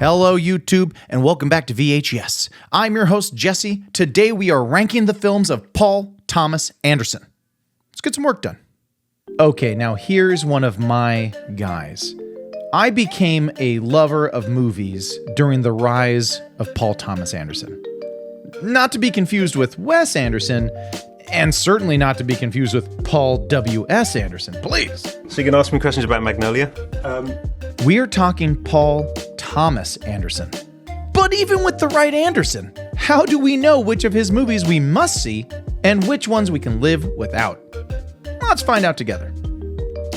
Hello, YouTube, and welcome back to VHS. I'm your host, Jesse. Today we are ranking the films of Paul Thomas Anderson. Let's get some work done. Okay, now here's one of my guys. I became a lover of movies during the rise of Paul Thomas Anderson. Not to be confused with Wes Anderson, and certainly not to be confused with Paul W.S. Anderson, please. So you can ask me questions about Magnolia? We're talking Paul Thomas Anderson. But even with the right Anderson, how do we know which of his movies we must see and which ones we can live without? Let's find out together.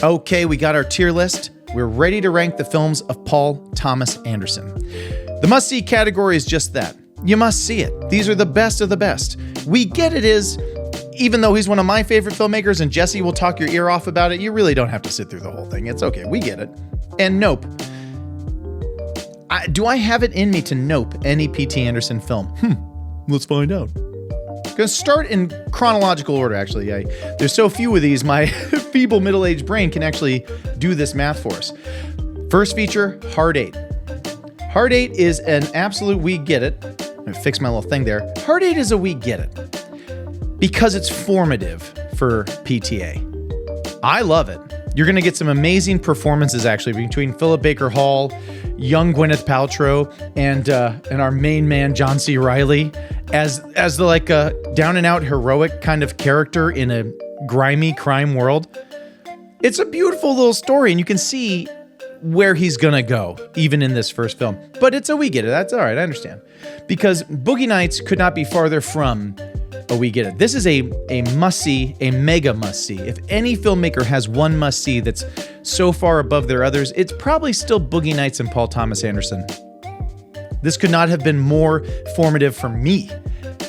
Okay, we got our tier list. We're ready to rank the films of Paul Thomas Anderson. The must-see category is just that. You must see it. These are the best of the best. We Get It is, even though he's one of my favorite filmmakers and Jesse will talk your ear off about it, you really don't have to sit through the whole thing. It's okay, we get it. And Nope. Do I have it in me to nope any P.T. Anderson film? Let's find out. Gonna start in chronological order, actually. There's so few of these, my feeble middle-aged brain can actually do this math for us. First feature, Hard Eight. Hard Eight is an absolute we get it. Let me fix my little thing there. Hard Eight is a we get it because it's formative for PTA. I love it. You're going to get some amazing performances, actually, between Philip Baker Hall, young Gwyneth Paltrow, and our main man, John C. Reilly, as the down-and-out heroic kind of character in a grimy crime world. It's a beautiful little story, and you can see where he's going to go, even in this first film. But it's a we get it. That's all right. I understand. Because Boogie Nights could not be farther from a we get it. This is a must-see, a mega must-see. If any filmmaker has one must-see that's so far above their others, it's probably still Boogie Nights and Paul Thomas Anderson. This could not have been more formative for me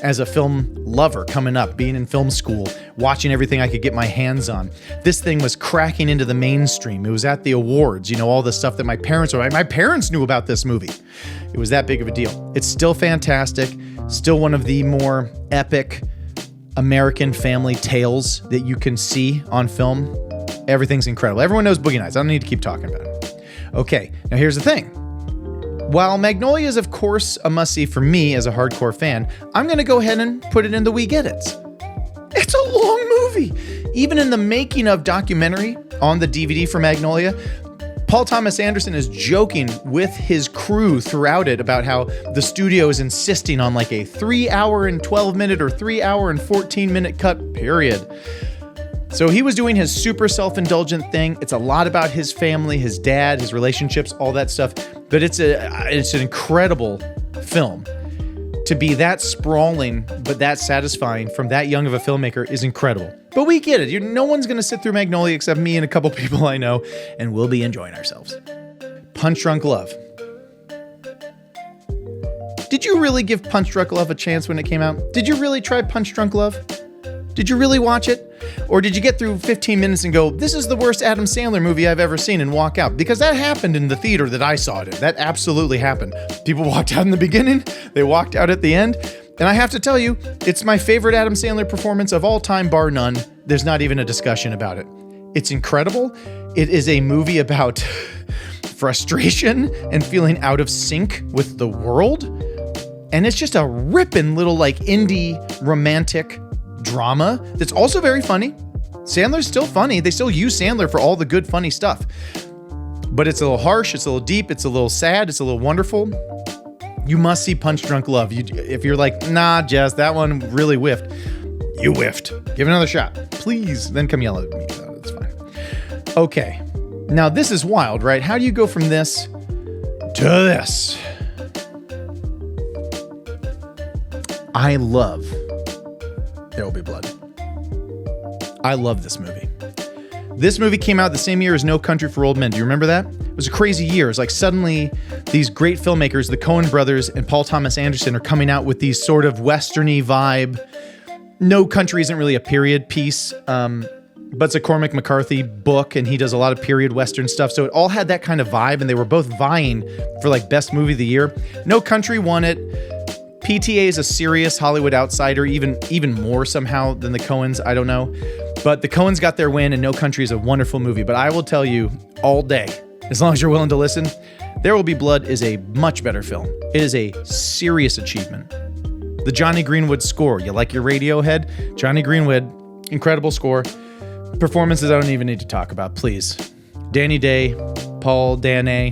as a film lover coming up, being in film school, watching everything I could get my hands on. This thing was cracking into the mainstream. It was at the awards, all the stuff that my parents knew about this movie. It was that big of a deal. It's still fantastic, still one of the more epic American family tales that you can see on film. Everything's incredible. Everyone knows Boogie Nights. I don't need to keep talking about it. Okay, now here's the thing. While Magnolia is, of course, a must-see for me as a hardcore fan, I'm going to go ahead and put it in the we get it's. It's a long movie. Even in the making of documentary on the DVD for Magnolia, Paul Thomas Anderson is joking with his crew throughout it about how the studio is insisting on like a 3 hour and 12 minute or 3 hour and 14 minute cut, period. So he was doing his super self-indulgent thing. It's a lot about his family, his dad, his relationships, all that stuff. But it's an incredible film. To be that sprawling but that satisfying from that young of a filmmaker is incredible. But we get it. No one's going to sit through Magnolia except me and a couple people I know, and we'll be enjoying ourselves. Punch Drunk Love. Did you really give Punch Drunk Love a chance when it came out? Did you really try Punch Drunk Love? Did you really watch it? Or did you get through 15 minutes and go, this is the worst Adam Sandler movie I've ever seen, and walk out? Because that happened in the theater that I saw it in. That absolutely happened. People walked out in the beginning, they walked out at the end, and I have to tell you, it's my favorite Adam Sandler performance of all time, bar none. There's not even a discussion about it. It's incredible. It is a movie about frustration and feeling out of sync with the world. And it's just a ripping little indie romantic drama that's also very funny. Sandler's still funny. They still use Sandler for all the good, funny stuff. But it's a little harsh, it's a little deep, it's a little sad, it's a little wonderful. You must see Punch Drunk Love. If you're like, nah, Jess, that one really whiffed. You whiffed. Give it another shot. Please. Then come yell at me about it. It's fine. Okay. Now this is wild, right? How do you go from this to this? I love There Will Be Blood. I love this movie. This movie came out the same year as No Country for Old Men. Do you remember that? It was a crazy year. It's like suddenly these great filmmakers, the Coen brothers and Paul Thomas Anderson, are coming out with these sort of westerny vibe. No Country isn't really a period piece, but it's a Cormac McCarthy book, and he does a lot of period western stuff. So it all had that kind of vibe, and they were both vying for best movie of the year. No Country won it. PTA is a serious Hollywood outsider, even more somehow than the Coens. I don't know. But the Coens got their win, and No Country is a wonderful movie. But I will tell you all day, as long as you're willing to listen, There Will Be Blood is a much better film. It is a serious achievement. The Johnny Greenwood score. You like your Radiohead? Johnny Greenwood, incredible score. Performances I don't even need to talk about, please. Danny Day, Paul Dano,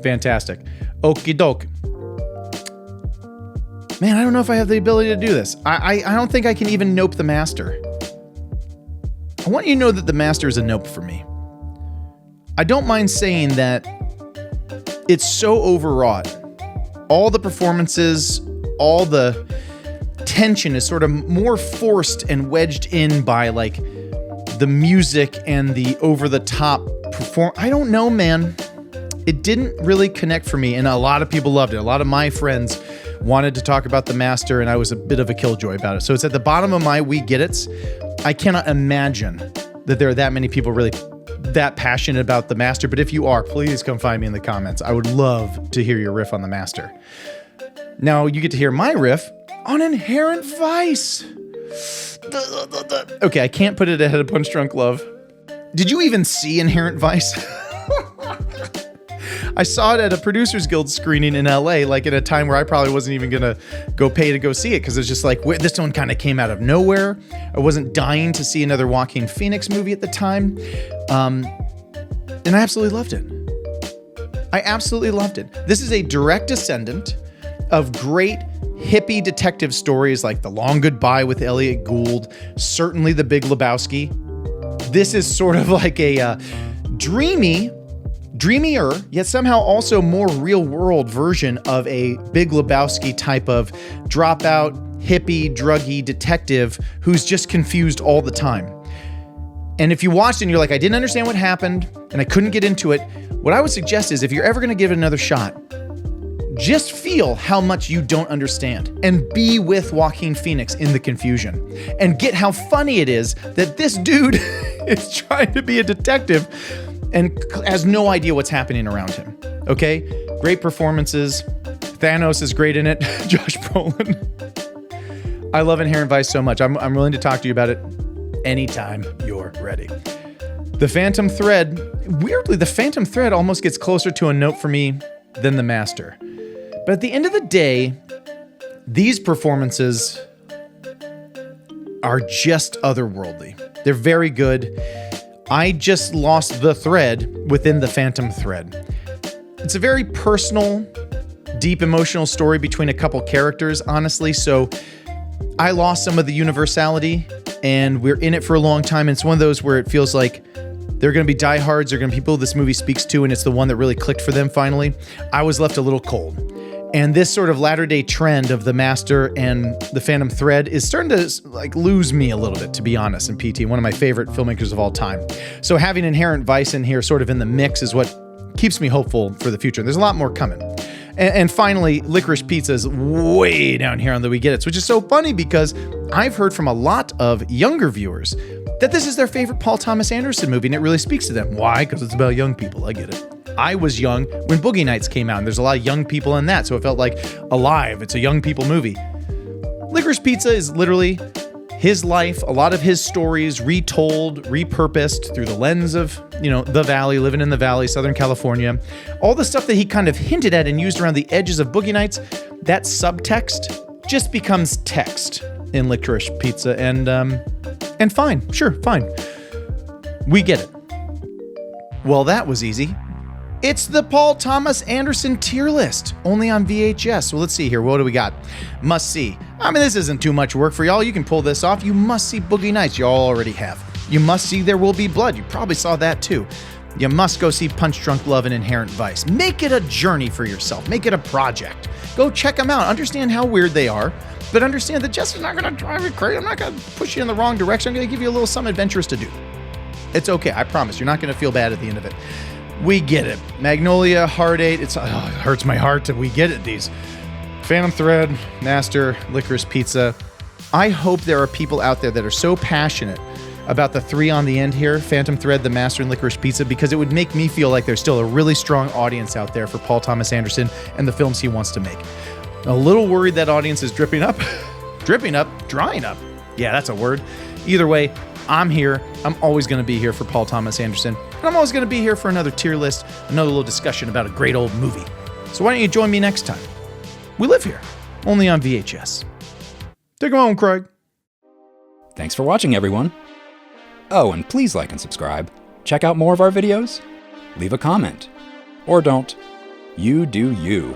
fantastic. Okie doke. Man, I don't know if I have the ability to do this. I don't think I can even nope the master. I want you to know that the master is a nope for me. I don't mind saying that it's so overwrought. All the performances, all the tension is sort of more forced and wedged in by like the music and the over-the-top I don't know, man. It didn't really connect for me, and a lot of people loved it. A lot of my friends wanted to talk about the master, and I was a bit of a killjoy about it. So it's at the bottom of my We Get It's. I cannot imagine that there are that many people really that passionate about the master, but if you are, please come find me in the comments. I would love to hear your riff on the master. Now you get to hear my riff on Inherent Vice. Okay, I can't put it ahead of Punch Drunk Love. Did you even see Inherent Vice? I saw it at a Producers Guild screening in LA, like at a time where I probably wasn't even going to go pay to go see it, because it's just like, this one kind of came out of nowhere. I wasn't dying to see another Joaquin Phoenix movie at the time. And I absolutely loved it. I absolutely loved it. This is a direct descendant of great hippie detective stories like The Long Goodbye with Elliot Gould, certainly The Big Lebowski. This is sort of like a dreamier, yet somehow also more real-world version of a Big Lebowski type of dropout, hippie, druggy detective who's just confused all the time. And if you watched it and you're like, I didn't understand what happened and I couldn't get into it, what I would suggest is if you're ever going to give it another shot, just feel how much you don't understand and be with Joaquin Phoenix in the confusion and get how funny it is that this dude is trying to be a detective and has no idea what's happening around him. Okay? Great performances. Thanos is great in it. Josh Brolin. I love Inherent Vice so much. I'm willing to talk to you about it anytime you're ready. The Phantom Thread. Weirdly, the Phantom Thread almost gets closer to a note for me than the master. But at the end of the day, these performances are just otherworldly. They're very good. I just lost the thread within the Phantom Thread. It's a very personal, deep emotional story between a couple characters, honestly. So I lost some of the universality, and we're in it for a long time. And it's one of those where it feels like there are going to be diehards, there are going to be people this movie speaks to, and it's the one that really clicked for them finally. I was left a little cold. And this sort of latter-day trend of the Master and the Phantom Thread is starting to like lose me a little bit, to be honest, in PT, one of my favorite filmmakers of all time. So having Inherent Vice in here sort of in the mix is what keeps me hopeful for the future. There's a lot more coming. And finally, Licorice Pizza is way down here on the We Get It, which is so funny because I've heard from a lot of younger viewers that this is their favorite Paul Thomas Anderson movie, and it really speaks to them. Why? Because it's about young people. I get it. I was young when Boogie Nights came out, and there's a lot of young people in that, so it felt like alive. It's a young people movie. Licorice Pizza is literally his life, a lot of his stories retold, repurposed through the lens of, the Valley, living in the Valley, Southern California. All the stuff that he kind of hinted at and used around the edges of Boogie Nights, that subtext just becomes text in Licorice Pizza, and fine, sure, fine. We get it. Well, that was easy. It's the Paul Thomas Anderson tier list, only on VHS. So let's see here. What do we got? Must see. I mean, this isn't too much work for y'all. You can pull this off. You must see Boogie Nights. You all already have. You must see There Will Be Blood. You probably saw that too. You must go see Punch Drunk Love and Inherent Vice. Make it a journey for yourself. Make it a project. Go check them out. Understand how weird they are, but understand that Jess is not going to drive you crazy. I'm not going to push you in the wrong direction. I'm going to give you a little something adventurous to do. It's okay. I promise. You're not going to feel bad at the end of it. We get it. Magnolia, Heart 8. It hurts my heart that we get it. These Phantom Thread, Master, Licorice Pizza. I hope there are people out there that are so passionate about the three on the end here, Phantom Thread, The Master, and Licorice Pizza, because it would make me feel like there's still a really strong audience out there for Paul Thomas Anderson and the films he wants to make. A little worried that audience is drying up. Yeah, that's a word. Either way, I'm here. I'm always going to be here for Paul Thomas Anderson. And I'm always going to be here for another tier list, another little discussion about a great old movie. So why don't you join me next time? We live here, only on VHS. Take them home, Craig. Thanks for watching, everyone. Oh, and please like and subscribe. Check out more of our videos. Leave a comment. Or don't. You do you.